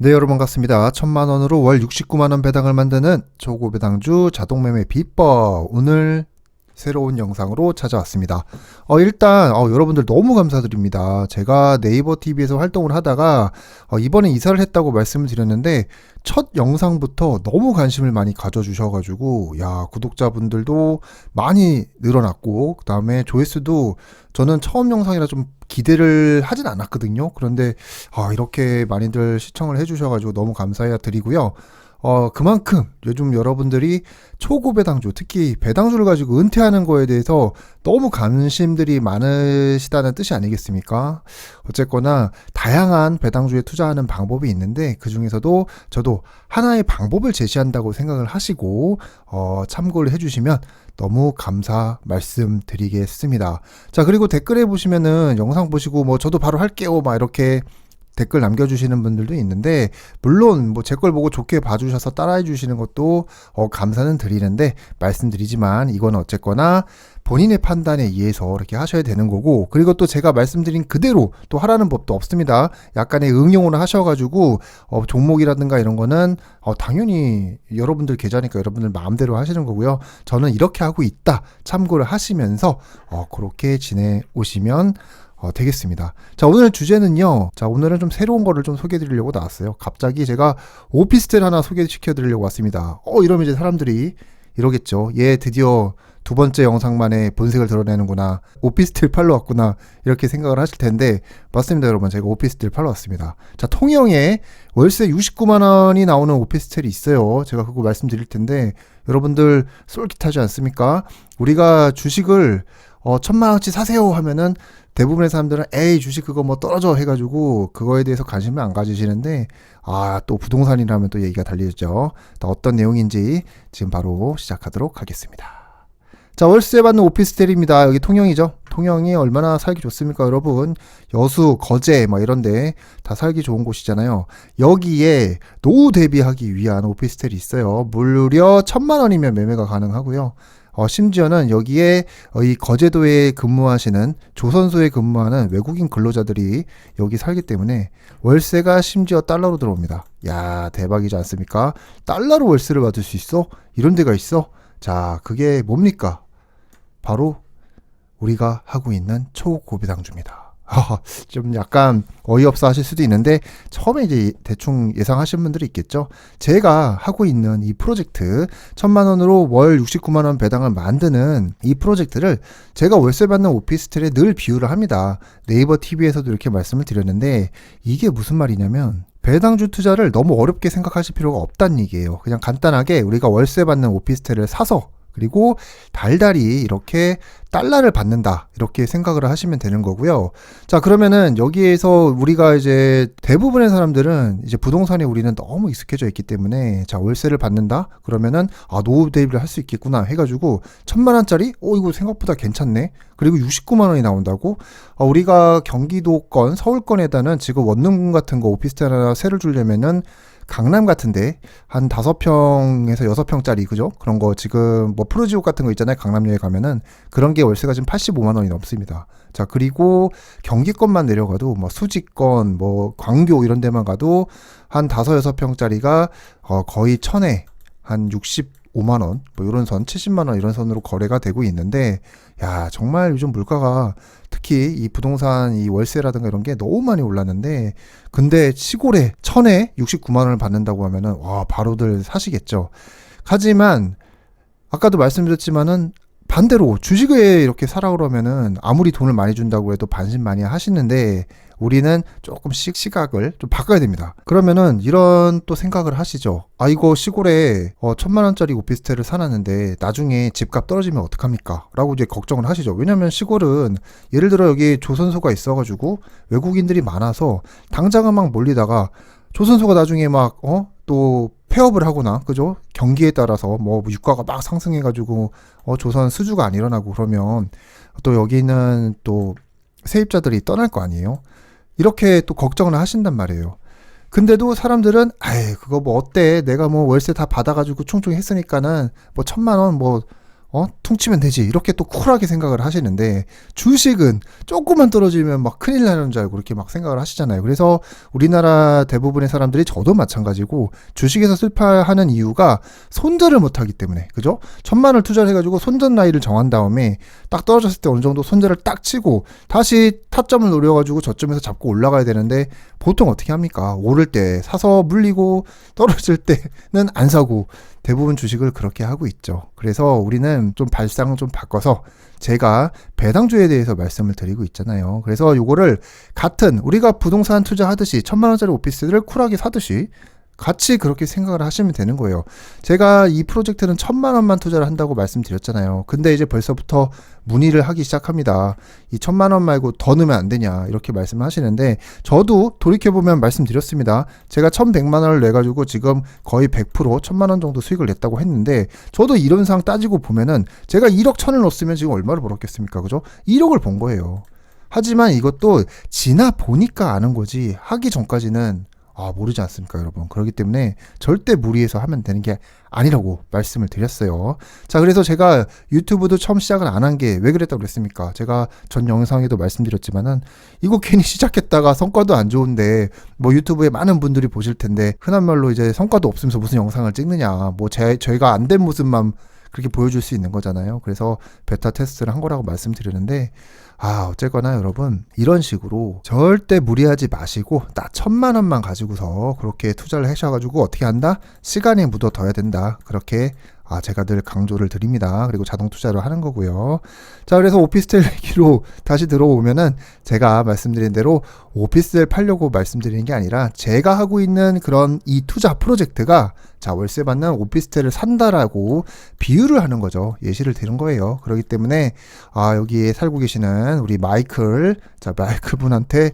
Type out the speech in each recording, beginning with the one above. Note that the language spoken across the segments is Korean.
네, 여러분 반갑습니다. 1,000만원으로 월 69만원 배당을 만드는 초고배당주 자동매매 비법, 오늘 새로운 영상으로 찾아왔습니다. 일단 여러분들 너무 감사드립니다. 제가 네이버 TV에서 활동을 하다가 이번에 이사를 했다고 말씀을 드렸는데 첫 영상부터 너무 관심을 많이 가져주셔가지고 구독자분들도 많이 늘어났고, 그 다음에 조회수도 저는 처음 영상이라 좀 기대를 하진 않았거든요. 그런데 이렇게 많이들 시청을 해주셔가지고 너무 감사해 드리고요. 그만큼 요즘 여러분들이 초고 배당주, 특히 배당주를 가지고 은퇴하는 거에 대해서 너무 관심들이 많으시다는 뜻이 아니겠습니까? 어쨌거나 다양한 배당주에 투자하는 방법이 있는데 그 중에서도 저도 하나의 방법을 제시한다고 생각을 하시고 참고를 해주시면 너무 감사 말씀드리겠습니다. 자, 그리고 댓글에 보시면은 영상 보시고 저도 바로 할게요 막 이렇게 댓글 남겨주시는 분들도 있는데, 물론 제 걸 보고 좋게 봐주셔서 따라해 주시는 것도 감사는 드리는데, 말씀드리지만 이건 어쨌거나 본인의 판단에 의해서 이렇게 하셔야 되는 거고, 그리고 또 제가 말씀드린 그대로 또 하라는 법도 없습니다. 약간의 응용을 하셔가지고 종목이라든가 이런 거는 당연히 여러분들 계좌니까 여러분들 마음대로 하시는 거고요. 저는 이렇게 하고 있다 참고를 하시면서 그렇게 지내오시면 되겠습니다. 자, 오늘 주제는요. 자, 오늘은 좀 새로운 거를 좀 소개해 드리려고 나왔어요. 갑자기 제가 오피스텔 하나 소개시켜 드리려고 왔습니다. 이러면 이제 사람들이 이러겠죠. 얘 드디어 두 번째 영상 만에 본색을 드러내는구나. 오피스텔 팔러 왔구나. 이렇게 생각을 하실 텐데, 맞습니다, 여러분. 제가 오피스텔 팔러 왔습니다. 자, 통영에 월세 69만 원이 나오는 오피스텔이 있어요. 제가 그거 말씀드릴 텐데, 여러분들 쏠깃하지 않습니까? 우리가 주식을 1,000만 원치 사세요 하면은 대부분의 사람들은 에이, 주식 그거 떨어져 해가지고 그거에 대해서 관심을 안 가지시는데, 또 부동산이라면 또 얘기가 달리죠. 어떤 내용인지 지금 바로 시작하도록 하겠습니다. 자, 월세 받는 오피스텔입니다. 여기 통영이죠. 통영이 얼마나 살기 좋습니까, 여러분? 여수, 거제 이런데 다 살기 좋은 곳이잖아요. 여기에 노후 대비하기 위한 오피스텔이 있어요. 무려 1,000만 원이면 매매가 가능하고요. 심지어는 여기에 이 거제도에 근무하시는, 조선소에 근무하는 외국인 근로자들이 여기 살기 때문에 월세가 심지어 달러로 들어옵니다. 야, 대박이지 않습니까? 달러로 월세를 받을 수 있어? 이런 데가 있어? 자, 그게 뭡니까? 바로 우리가 하고 있는 초고배당주입니다. 좀 약간 어이없어 하실 수도 있는데, 처음에 이제 대충 예상하시는 분들이 있겠죠. 제가 하고 있는 이 프로젝트, 1,000만 원으로 월 69만 원 배당을 만드는 이 프로젝트를 제가 월세 받는 오피스텔에 늘 비유를 합니다. 네이버 TV에서도 이렇게 말씀을 드렸는데, 이게 무슨 말이냐면 배당주 투자를 너무 어렵게 생각하실 필요가 없다는 얘기예요. 그냥 간단하게 우리가 월세 받는 오피스텔을 사서, 그리고 달달이 이렇게 달러를 받는다, 이렇게 생각을 하시면 되는 거고요. 자, 그러면은 여기에서 우리가 이제 대부분의 사람들은 이제 부동산에 우리는 너무 익숙해져 있기 때문에, 자, 월세를 받는다 그러면은 노후 대비를 할 수 있겠구나 해가지고 1,000만 원짜리 이거 생각보다 괜찮네, 그리고 69만 원이 나온다고, 우리가 경기도권, 서울권에다는 지금 원룸 같은 거 오피스텔 하나 세를 주려면은 강남 같은데 한 5평에서 6평짜리, 그죠? 그런 거 지금 프로지옥 같은 거 있잖아요. 강남역에 가면은 그런 게 월세가 지금 85만 원이 넘습니다. 자, 그리고 경기권만 내려가도 수지권, 광교 이런 데만 가도 한 5, 6평짜리가 거의 1,000에 한 65만 원, 이런 선, 70만 원 이런 선으로 거래가 되고 있는데, 야, 정말 요즘 물가가, 특히 이 부동산 이 월세라든가 이런 게 너무 많이 올랐는데, 근데 시골에 1,000에 69만 원을 받는다고 하면은 바로들 사시겠죠. 하지만 아까도 말씀드렸지만은 반대로 주식에 이렇게 사라 그러면은 아무리 돈을 많이 준다고 해도 반신 많이 하시는데, 우리는 조금씩 시각을 좀 바꿔야 됩니다. 그러면은 이런 또 생각을 하시죠. 이거 시골에 1,000만 원짜리 오피스텔을 사놨는데 나중에 집값 떨어지면 어떡합니까? 라고 이제 걱정을 하시죠. 왜냐면 시골은 예를 들어 여기 조선소가 있어가지고 외국인들이 많아서 당장은 막 몰리다가 조선소가 나중에 또 폐업을 하거나, 그죠? 경기에 따라서 유가가 막 상승해가지고 조선 수주가 안 일어나고 그러면 또 여기는 또 세입자들이 떠날 거 아니에요? 이렇게 또 걱정을 하신단 말이에요. 근데도 사람들은 그거 어때? 내가 월세 다 받아가지고 충충 했으니까는 1,000만 원 퉁치면 되지. 이렇게 또 쿨하게 생각을 하시는데, 주식은 조금만 떨어지면 막 큰일 나는 줄 알고 이렇게 막 생각을 하시잖아요. 그래서 우리나라 대부분의 사람들이 저도 마찬가지고 주식에서 실패하는 이유가 손절을 못하기 때문에, 그죠? 1,000만원을 투자를 해가지고 손절 라인을 정한 다음에 딱 떨어졌을 때 어느 정도 손절을 딱 치고 다시 타점을 노려가지고 저점에서 잡고 올라가야 되는데, 보통 어떻게 합니까? 오를 때 사서 물리고 떨어질 때는 안 사고, 대부분 주식을 그렇게 하고 있죠. 그래서 우리는 좀 발상을 좀 바꿔서 제가 배당주에 대해서 말씀을 드리고 있잖아요. 그래서 요거를 같은 우리가 부동산 투자하듯이 1,000만원짜리 오피스를 쿨하게 사듯이 같이 그렇게 생각을 하시면 되는 거예요. 제가 이 프로젝트는 1,000만원만 투자를 한다고 말씀드렸잖아요. 근데 이제 벌써부터 문의를 하기 시작합니다. 이 1,000만원 말고 더 넣으면 안 되냐 이렇게 말씀을 하시는데, 저도 돌이켜보면 말씀드렸습니다. 제가 1,100만원을 내가지고 지금 거의 100% 1,000만원 정도 수익을 냈다고 했는데, 저도 이론상 따지고 보면은 제가 1억 1,000을 넣었으면 지금 얼마를 벌었겠습니까? 그죠? 1억을 번 거예요. 하지만 이것도 지나 보니까 아는 거지, 하기 전까지는 모르지 않습니까, 여러분? 그렇기 때문에 절대 무리해서 하면 되는 게 아니라고 말씀을 드렸어요. 자, 그래서 제가 유튜브도 처음 시작을 안 한 게 왜 그랬다고 그랬습니까? 제가 전 영상에도 말씀드렸지만은, 이거 괜히 시작했다가 성과도 안 좋은데 뭐 유튜브에 많은 분들이 보실 텐데, 흔한 말로 이제 성과도 없으면서 무슨 영상을 찍느냐, 뭐 저희가 안 된 모습만 그렇게 보여줄 수 있는 거잖아요. 그래서 베타 테스트를 한 거라고 말씀드리는데, 어쨌거나 여러분, 이런 식으로 절대 무리하지 마시고 딱 1,000만원만 가지고서 그렇게 투자를 하셔가지고 어떻게 한다? 시간에 묻어둬야 된다. 그렇게 제가 늘 강조를 드립니다. 그리고 자동 투자로 하는 거고요. 자, 그래서 오피스텔 얘기로 다시 들어오면은, 제가 말씀드린 대로 오피스텔 팔려고 말씀드리는 게 아니라 제가 하고 있는 그런 이 투자 프로젝트가, 자, 월세 받는 오피스텔을 산다라고 비유를 하는 거죠. 예시를 드는 거예요. 그렇기 때문에 여기에 살고 계시는 우리 마이클 분한테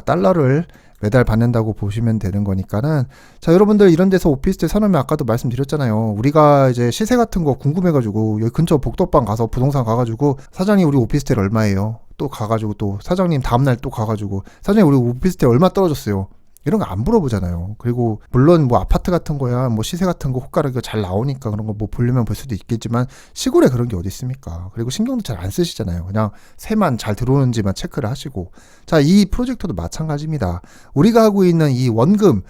달러를 매달 받는다고 보시면 되는 거니까는, 자, 여러분들 이런 데서 오피스텔 사놓으면, 아까도 말씀드렸잖아요. 우리가 이제 시세 같은 거 궁금해가지고 여기 근처 복덕방 가서 부동산 가가지고, 사장님 우리 오피스텔 얼마예요? 또 가가지고, 또 사장님 다음날 또 가가지고, 사장님 우리 오피스텔 얼마 떨어졌어요? 이런 거 안 물어보잖아요. 그리고 물론 뭐 아파트 같은 거야 뭐 시세 같은 거 호가가 잘 나오니까 그런 거 뭐 보려면 볼 수도 있겠지만, 시골에 그런 게 어디 있습니까? 그리고 신경도 잘 안 쓰시잖아요. 그냥 세만 잘 들어오는지만 체크를 하시고. 자, 이 프로젝트도 마찬가지입니다. 우리가 하고 있는 이 원금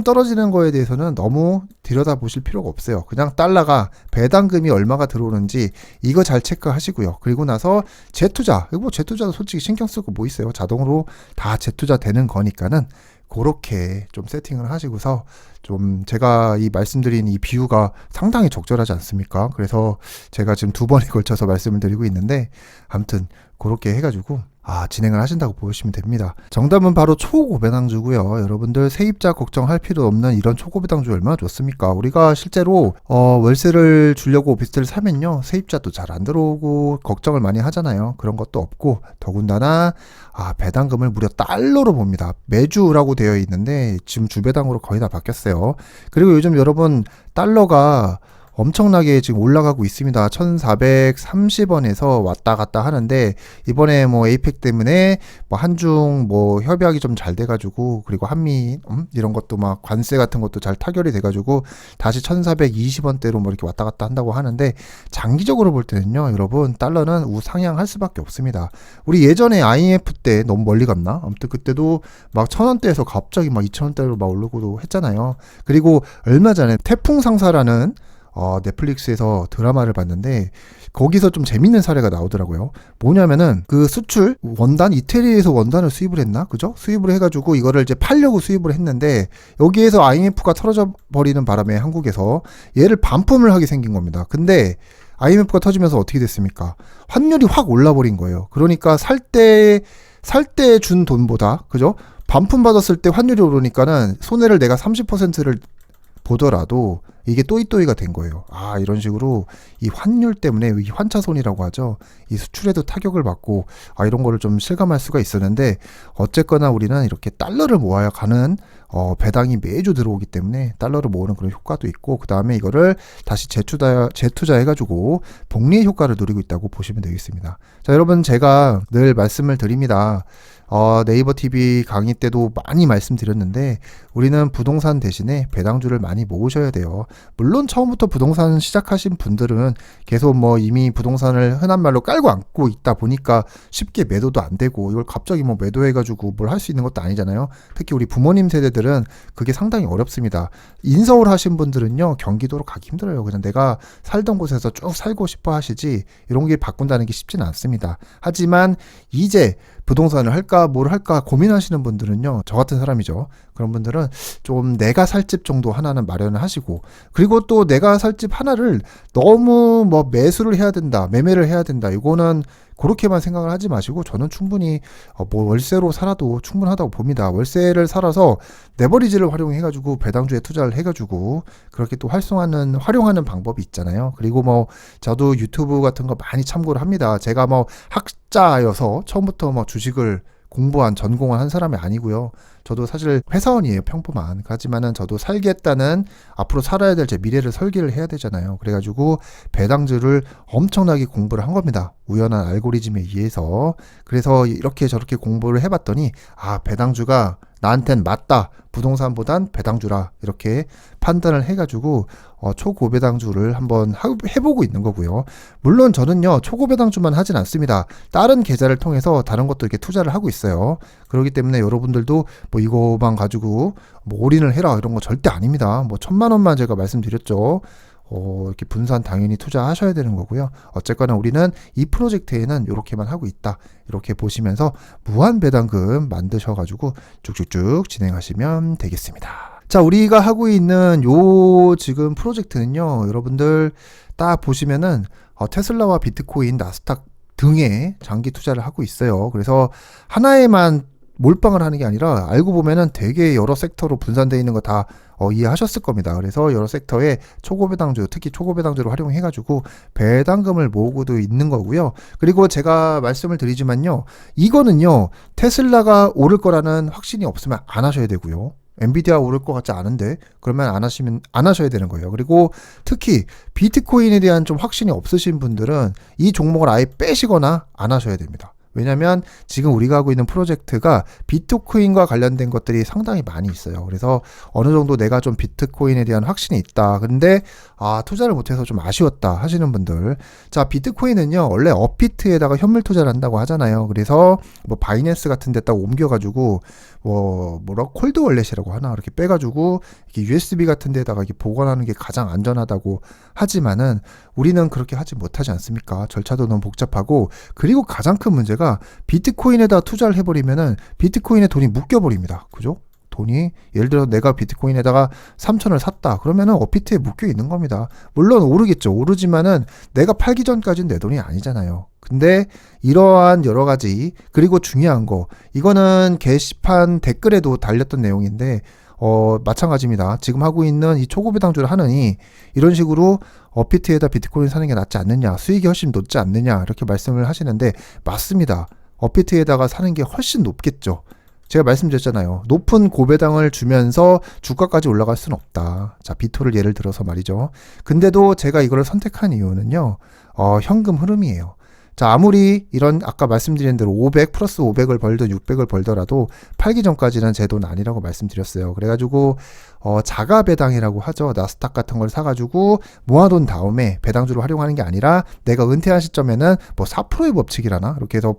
떨어지는 거에 대해서는 너무 들여다보실 필요가 없어요. 그냥 달러가 배당금이 얼마가 들어오는지 이거 잘 체크하시고요. 그리고 나서 재투자, 이거 뭐 재투자도 솔직히 신경 쓰고 뭐 있어요. 자동으로 다 재투자 되는 거니까는 그렇게 좀 세팅을 하시고서, 좀 제가 이 말씀드린 이 비유가 상당히 적절하지 않습니까? 그래서 제가 지금 2번에 걸쳐서 말씀을 드리고 있는데, 아무튼 그렇게 해가지고 진행을 하신다고 보시면 됩니다. 정답은 바로 초고배당주고요. 여러분들 세입자 걱정할 필요 없는 이런 초고배당주 얼마나 좋습니까? 우리가 실제로 월세를 주려고 오피스텔을 사면요, 세입자도 잘 안 들어오고 걱정을 많이 하잖아요. 그런 것도 없고, 더군다나 배당금을 무려 달러로 봅니다. 매주라고 되어 있는데 지금 주배당으로 거의 다 바뀌었어요. 그리고 요즘 여러분 달러가 엄청나게 지금 올라가고 있습니다. 1,430원에서 왔다 갔다 하는데, 이번에 뭐 에이펙 때문에 뭐 한중 뭐 협약이 좀 잘 돼가지고, 그리고 한미 이런 것도 막 관세 같은 것도 잘 타결이 돼가지고 다시 1,420원대로 뭐 이렇게 왔다 갔다 한다고 하는데, 장기적으로 볼 때는요, 여러분 달러는 우상향할 수밖에 없습니다. 우리 예전에 IMF 때 너무 멀리 갔나? 아무튼 그때도 막 1,000원대에서 갑자기 막 2,000원대로 막 오르고도 했잖아요. 그리고 얼마 전에 태풍 상사라는 넷플릭스에서 드라마를 봤는데, 거기서 좀 재밌는 사례가 나오더라고요. 뭐냐면은 그 수출 원단, 이태리에서 원단을 수입을 했나? 그죠? 수입을 해가지고 이거를 이제 팔려고 수입을 했는데, 여기에서 IMF가 터져 버리는 바람에 한국에서 얘를 반품을 하게 생긴 겁니다. 근데 IMF가 터지면서 어떻게 됐습니까? 환율이 확 올라버린 거예요. 그러니까 살 때 준 돈보다, 그죠? 반품 받았을 때 환율이 오르니까는 손해를 내가 30%를 보더라도 이게 또이또이가 된 거예요. 이런 식으로 이 환율 때문에, 이 환차손이라고 하죠. 이 수출에도 타격을 받고, 이런 거를 좀 실감할 수가 있었는데, 어쨌거나 우리는 이렇게 달러를 모아야 가는 배당이 매주 들어오기 때문에 달러를 모으는 그런 효과도 있고, 그 다음에 이거를 다시 재투자해가지고 복리의 효과를 누리고 있다고 보시면 되겠습니다. 자, 여러분 제가 늘 말씀을 드립니다. 네이버 TV 강의 때도 많이 말씀드렸는데, 우리는 부동산 대신에 배당주를 많이 모으셔야 돼요. 물론 처음부터 부동산 시작하신 분들은 계속 뭐 이미 부동산을 흔한 말로 깔고 앉고 있다 보니까 쉽게 매도도 안 되고 이걸 갑자기 뭐 매도해가지고 뭘 할 수 있는 것도 아니잖아요. 특히 우리 부모님 세대들은 그게 상당히 어렵습니다. 인서울 하신 분들은요, 경기도로 가기 힘들어요. 그냥 내가 살던 곳에서 쭉 살고 싶어 하시지 이런 게 바꾼다는 게 쉽지는 않습니다. 하지만 이제 부동산을 할까 뭘 할까 고민하시는 분들은요, 저 같은 사람이죠. 그런 분들은 좀 내가 살 집 정도 하나는 마련을 하시고, 그리고 또 내가 살 집 하나를 너무 뭐 매수를 해야 된다, 매매를 해야 된다, 이거는 그렇게만 생각을 하지 마시고, 저는 충분히 뭐 월세로 살아도 충분하다고 봅니다. 월세를 살아서 레버리지를 활용해가지고 배당주에 투자를 해가지고 그렇게 또 활용하는 방법이 있잖아요. 그리고 뭐 저도 유튜브 같은 거 많이 참고를 합니다. 제가 뭐 학자여서 처음부터 뭐 주식을 공부한 전공을 한 사람이 아니고요. 저도 사실 회사원이에요, 평범한. 하지만은 저도 살겠다는, 앞으로 살아야 될 제 미래를 설계를 해야 되잖아요. 그래가지고 배당주를 엄청나게 공부를 한 겁니다. 우연한 알고리즘에 의해서. 그래서 이렇게 저렇게 공부를 해봤더니 배당주가 나한텐 맞다, 부동산보단 배당주라, 이렇게 판단을 해가지고 초고배당주를 한번 해보고 있는 거고요. 물론 저는요, 초고배당주만 하진 않습니다. 다른 계좌를 통해서 다른 것도 이렇게 투자를 하고 있어요. 그렇기 때문에 여러분들도 뭐 이거만 가지고 뭐 올인을 해라 이런 거 절대 아닙니다. 뭐 1,000만 원만 제가 말씀드렸죠. 이렇게 분산 당연히 투자하셔야 되는 거고요. 어쨌거나 우리는 이 프로젝트에는 이렇게만 하고 있다, 이렇게 보시면서 무한 배당금 만드셔가지고 쭉쭉쭉 진행하시면 되겠습니다. 자, 우리가 하고 있는 요 지금 프로젝트는요, 여러분들 딱 보시면은 테슬라와 비트코인, 나스닥 등에 장기 투자를 하고 있어요. 그래서 하나에만 몰빵을 하는 게 아니라 알고 보면은 되게 여러 섹터로 분산되어 있는 거 다 이해하셨을 겁니다. 그래서 여러 섹터에 초고배당주, 특히 초고배당주를 활용해가지고 배당금을 모으고도 있는 거고요. 그리고 제가 말씀을 드리지만요, 이거는요, 테슬라가 오를 거라는 확신이 없으면 안 하셔야 되고요. 엔비디아 오를 것 같지 않은데 그러면 안 하셔야 되는 거예요. 그리고 특히 비트코인에 대한 좀 확신이 없으신 분들은 이 종목을 아예 빼시거나 안 하셔야 됩니다. 왜냐면 지금 우리가 하고 있는 프로젝트가 비트코인과 관련된 것들이 상당히 많이 있어요. 그래서 어느 정도 내가 좀 비트코인에 대한 확신이 있다, 근데 투자를 못해서 좀 아쉬웠다 하시는 분들, 자, 비트코인은요 원래 업비트에다가 현물 투자를 한다고 하잖아요. 그래서 뭐 바이낸스 같은 데다가 옮겨가지고 콜드 월렛이라고 하나, 이렇게 빼가지고 이렇게 USB 같은 데다가 이렇게 보관하는 게 가장 안전하다고 하지만은 우리는 그렇게 하지 못하지 않습니까? 절차도 너무 복잡하고, 그리고 가장 큰 문제가 비트코인에다 투자를 해버리면은 비트코인에 돈이 묶여버립니다. 그죠? 돈이, 예를 들어 내가 비트코인에다가 3,000을 샀다 그러면은 업비트에 묶여 있는 겁니다. 물론 오르겠죠. 오르지만은 내가 팔기 전까지는 내 돈이 아니잖아요. 근데 이러한 여러 가지, 그리고 중요한 거, 이거는 게시판 댓글에도 달렸던 내용인데 마찬가지입니다. 지금 하고 있는 이 초고배당주를 하느니 이런 식으로 업비트에다 비트코인 사는 게 낫지 않느냐, 수익이 훨씬 높지 않느냐, 이렇게 말씀을 하시는데 맞습니다. 업비트에다가 사는 게 훨씬 높겠죠. 제가 말씀드렸잖아요. 높은 고배당을 주면서 주가까지 올라갈 수는 없다. 자, 비토를 예를 들어서 말이죠. 근데도 제가 이거를 선택한 이유는요, 현금 흐름이에요. 자, 아무리 이런 아까 말씀드린 대로 500 플러스 500을 벌든 600을 벌더라도 팔기 전까지는 제 돈 아니라고 말씀드렸어요. 그래가지고 자가 배당이라고 하죠. 나스닥 같은 걸 사가지고 모아둔 다음에 배당주를 활용하는 게 아니라 내가 은퇴한 시점에는 뭐 4%의 법칙이라나 이렇게 해서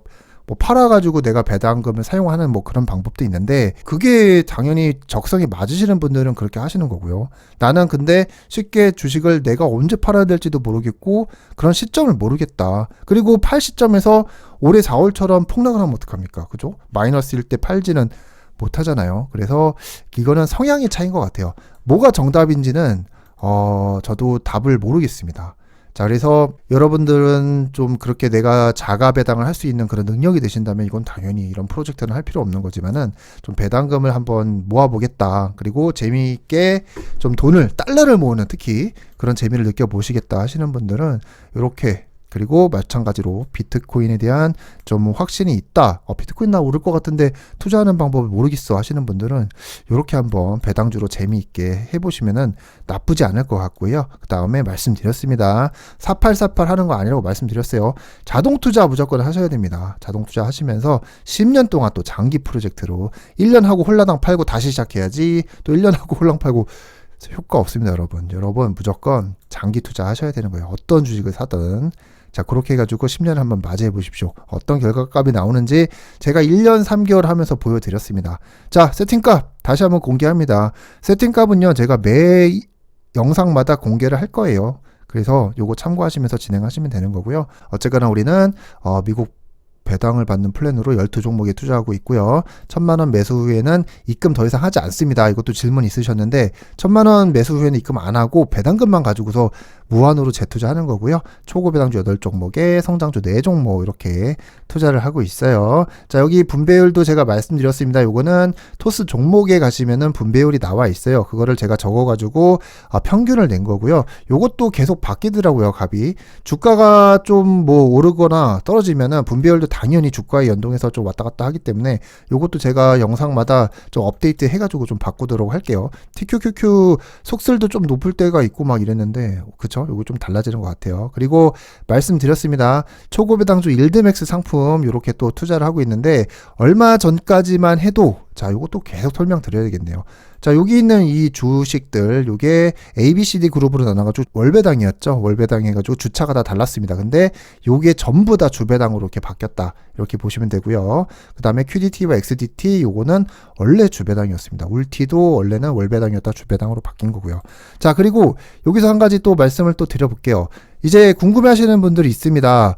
뭐 팔아가지고 내가 배당금을 사용하는 뭐 그런 방법도 있는데, 그게 당연히 적성이 맞으시는 분들은 그렇게 하시는 거고요. 나는 근데 쉽게 주식을 내가 언제 팔아야 될지도 모르겠고 그런 시점을 모르겠다. 그리고 팔 시점에서 올해 4월처럼 폭락을 하면 어떡합니까? 그죠? 마이너스일 때 팔지는 못하잖아요. 그래서 이거는 성향의 차이인 것 같아요. 뭐가 정답인지는 저도 답을 모르겠습니다. 자, 그래서 여러분들은 좀 그렇게 내가 자가 배당을 할 수 있는 그런 능력이 되신다면 이건 당연히 이런 프로젝트는 할 필요 없는 거지만은 좀 배당금을 한번 모아보겠다, 그리고 재미있게 좀 달러를 모으는, 특히 그런 재미를 느껴보시겠다 하시는 분들은 이렇게, 그리고 마찬가지로 비트코인에 대한 좀 확신이 있다, 비트코인 나 오를 것 같은데 투자하는 방법을 모르겠어 하시는 분들은 이렇게 한번 배당주로 재미있게 해보시면은 나쁘지 않을 것 같고요. 그 다음에 말씀드렸습니다. 4848 하는 거 아니라고 말씀드렸어요. 자동 투자 무조건 하셔야 됩니다. 자동 투자 하시면서 10년 동안 또 장기 프로젝트로 1년 하고 홀라당 팔고 다시 시작해야지, 또 1년 하고 홀랑 팔고 효과 없습니다, 여러분. 여러분 무조건 장기 투자하셔야 되는 거예요. 어떤 주식을 사든. 자, 그렇게 해가지고 10년을 한번 맞이해 보십시오. 어떤 결과값이 나오는지 제가 1년 3개월 하면서 보여드렸습니다. 자, 세팅값 다시 한번 공개합니다. 세팅값은요, 제가 매 영상마다 공개를 할 거예요. 그래서 요거 참고하시면서 진행하시면 되는 거고요. 어쨌거나 우리는 미국 배당을 받는 플랜으로 12종목에 투자하고 있고요. 1,000만원 매수 후에는 입금 더 이상 하지 않습니다. 이것도 질문 있으셨는데 1,000만원 매수 후에는 입금 안 하고 배당금만 가지고서 무한으로 재투자하는 거고요. 초고 배당주 8종목에 성장주 4종목 이렇게 투자를 하고 있어요. 자, 여기 분배율도 제가 말씀드렸습니다. 요거는 토스 종목에 가시면은 분배율이 나와 있어요. 그거를 제가 적어가지고 평균을 낸 거고요. 요것도 계속 바뀌더라고요, 값이. 주가가 좀 뭐 오르거나 떨어지면은 분배율도 당연히 주가에 연동해서 좀 왔다 갔다 하기 때문에 요것도 제가 영상마다 좀 업데이트 해가지고 좀 바꾸도록 할게요. TQQQ 속설도 좀 높을 때가 있고 막 이랬는데, 그쵸? 요거 좀 달라지는 것 같아요. 그리고 말씀드렸습니다. 초고배당주 일드맥스 상품 요렇게 또 투자를 하고 있는데, 얼마 전까지만 해도 자, 요것도 계속 설명드려야 되겠네요. 자, 여기 있는 이 주식들, 요게 ABCD 그룹으로 나눠가지고 월배당이었죠. 월배당 해가지고 주차가 다 달랐습니다. 근데 요게 전부 다 주배당으로 이렇게 바뀌었다. 이렇게 보시면 되고요. 그 다음에 QDT와 XDT 요거는 원래 주배당이었습니다. 울티도 원래는 월배당이었다 주배당으로 바뀐 거고요. 자, 그리고 여기서 한 가지 또 말씀을 또 드려볼게요. 이제 궁금해 하시는 분들이 있습니다.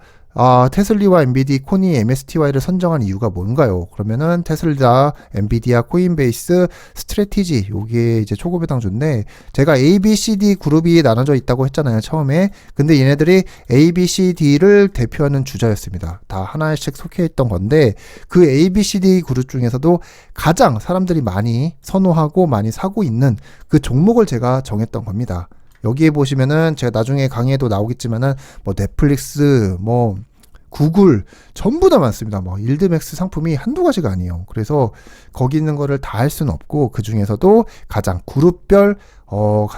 테슬리와 엔비디, 코니, MSTY를 선정한 이유가 뭔가요? 그러면은 테슬라, 엔비디아, 코인베이스, 스트래티지 요게 이제 초고배당주인데, 제가 ABCD 그룹이 나눠져 있다고 했잖아요, 처음에. 근데 얘네들이 ABCD를 대표하는 주자였습니다. 다 하나씩 속해 있던 건데, 그 ABCD 그룹 중에서도 가장 사람들이 많이 선호하고 많이 사고 있는 그 종목을 제가 정했던 겁니다. 여기에 보시면은 제가 나중에 강의에도 나오겠지만은 뭐 넷플릭스, 뭐 구글 전부 다 많습니다. 뭐 일드맥스 상품이 한두 가지가 아니에요. 그래서 거기 있는 거를 다 할 수는 없고, 그 중에서도 가장 그룹별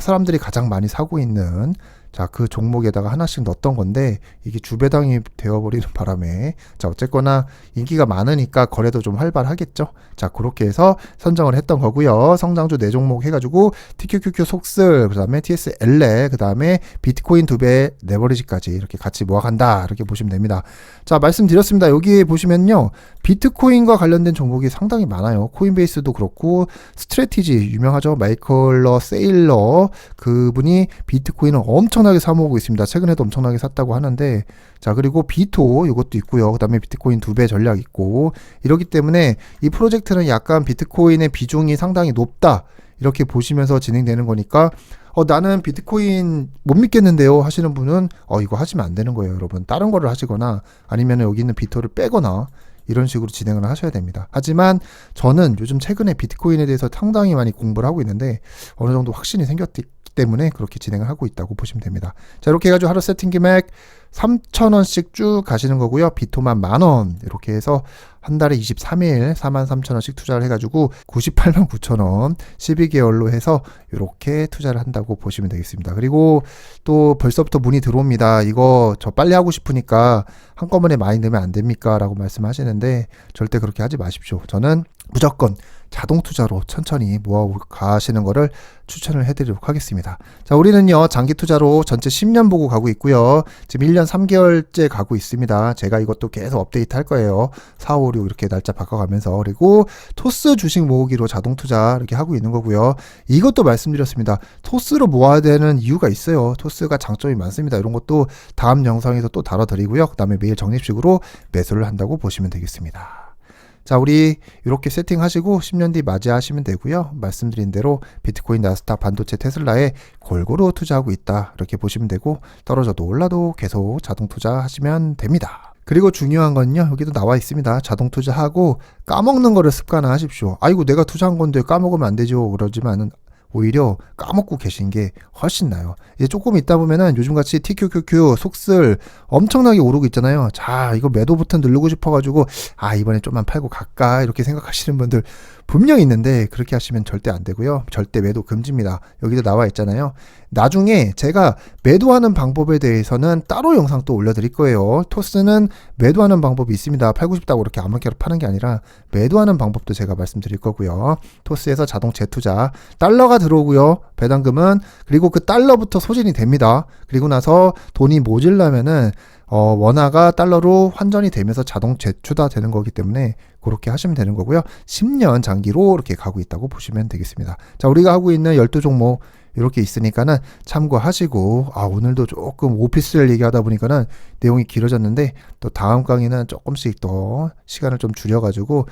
사람들이 가장 많이 사고 있는 자, 그 종목에다가 하나씩 넣었던 건데, 이게 주배당이 되어버리는 바람에, 자, 어쨌거나 인기가 많으니까 거래도 좀 활발하겠죠. 자, 그렇게 해서 선정을 했던 거고요. 성장주 4종목 해가지고 TQQQ 속슬, 그 다음에 TSL레, 그 다음에 비트코인 2배 레버리지까지 이렇게 같이 모아간다, 이렇게 보시면 됩니다. 자, 말씀드렸습니다. 여기 보시면요, 비트코인과 관련된 종목이 상당히 많아요. 코인베이스도 그렇고, 스트래티지 유명하죠. 마이클러 세일러, 그분이 비트코인을 엄청나게 사모으고 있습니다. 최근에도 엄청나게 샀다고 하는데, 자, 그리고 비토 이것도 있고요. 그 다음에 비트코인 2배 전략 있고, 이렇기 때문에 이 프로젝트는 약간 비트코인의 비중이 상당히 높다, 이렇게 보시면서 진행되는 거니까, 나는 비트코인 못 믿겠는데요 하시는 분은 이거 하시면 안 되는 거예요, 여러분. 다른 거를 하시거나 아니면 여기 있는 비토를 빼거나 이런 식으로 진행을 하셔야 됩니다. 하지만 저는 요즘 최근에 비트코인에 대해서 상당히 많이 공부를 하고 있는데, 어느 정도 확신이 생겼기 때문에 그렇게 진행을 하고 있다고 보시면 됩니다. 자, 이렇게 해가지고 하루 세팅 금액 3,000원씩 쭉 가시는 거고요. 비토만 10,000원 이렇게 해서 한 달에 23일 43,000원씩 투자를 해가지고 989,000원 12개월로 해서 이렇게 투자를 한다고 보시면 되겠습니다. 그리고 또 벌써부터 문의 들어옵니다. 이거 저 빨리 하고 싶으니까 한꺼번에 많이 넣으면 안 됩니까? 라고 말씀하시는데, 절대 그렇게 하지 마십시오. 저는 무조건 자동 투자로 천천히 모아 가시는 거를 추천을 해드리도록 하겠습니다. 자, 우리는요, 장기 투자로 전체 10년 보고 가고 있고요. 지금 1년 3개월째 가고 있습니다. 제가 이것도 계속 업데이트 할 거예요. 4, 5, 6 이렇게 날짜 바꿔가면서. 그리고 토스 주식 모으기로 자동 투자 이렇게 하고 있는 거고요. 이것도 말씀드렸습니다. 토스로 모아야 되는 이유가 있어요. 토스가 장점이 많습니다. 이런 것도 다음 영상에서 또 다뤄드리고요. 그 다음에 매일 적립식으로 매수를 한다고 보시면 되겠습니다. 자, 우리 이렇게 세팅하시고 10년 뒤 맞이하시면 되고요. 말씀드린 대로 비트코인, 나스닥, 반도체, 테슬라에 골고루 투자하고 있다, 이렇게 보시면 되고, 떨어져도 올라도 계속 자동 투자하시면 됩니다. 그리고 중요한 건요, 여기도 나와 있습니다. 자동 투자하고 까먹는 거를 습관화하십시오. 아이고, 내가 투자한 건데 까먹으면 안 되죠, 그러지만은 오히려 까먹고 계신 게 훨씬 나아요. 이제 조금 있다 보면은 요즘같이 TQQQ 속슬 엄청나게 오르고 있잖아요. 자, 이거 매도 버튼 누르고 싶어가지고 이번에 좀만 팔고 갈까, 이렇게 생각하시는 분들 분명히 있는데, 그렇게 하시면 절대 안 되고요. 절대 매도 금지입니다. 여기도 나와 있잖아요. 나중에 제가 매도하는 방법에 대해서는 따로 영상 또 올려드릴 거예요. 토스는 매도하는 방법이 있습니다. 팔고 싶다고 그렇게 아무렇게나 파는 게 아니라 매도하는 방법도 제가 말씀드릴 거고요. 토스에서 자동 재투자, 달러가 들어오고요. 배당금은. 그리고 그 달러부터 소진이 됩니다. 그리고 나서 돈이 모질라면은 원화가 달러로 환전이 되면서 자동 재추다 되는 거기 때문에 그렇게 하시면 되는 거고요. 10년 장기로 이렇게 가고 있다고 보시면 되겠습니다. 자, 우리가 하고 있는 12종목 이렇게 있으니까는 참고하시고, 오늘도 조금 오피스를 얘기하다 보니까는 내용이 길어졌는데, 또 다음 강의는 조금씩 더 시간을 좀 줄여가지고,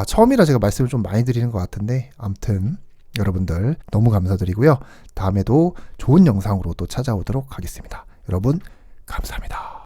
처음이라 제가 말씀을 좀 많이 드리는 것 같은데, 아무튼 여러분들 너무 감사드리고요. 다음에도 좋은 영상으로 또 찾아오도록 하겠습니다. 여러분 감사합니다.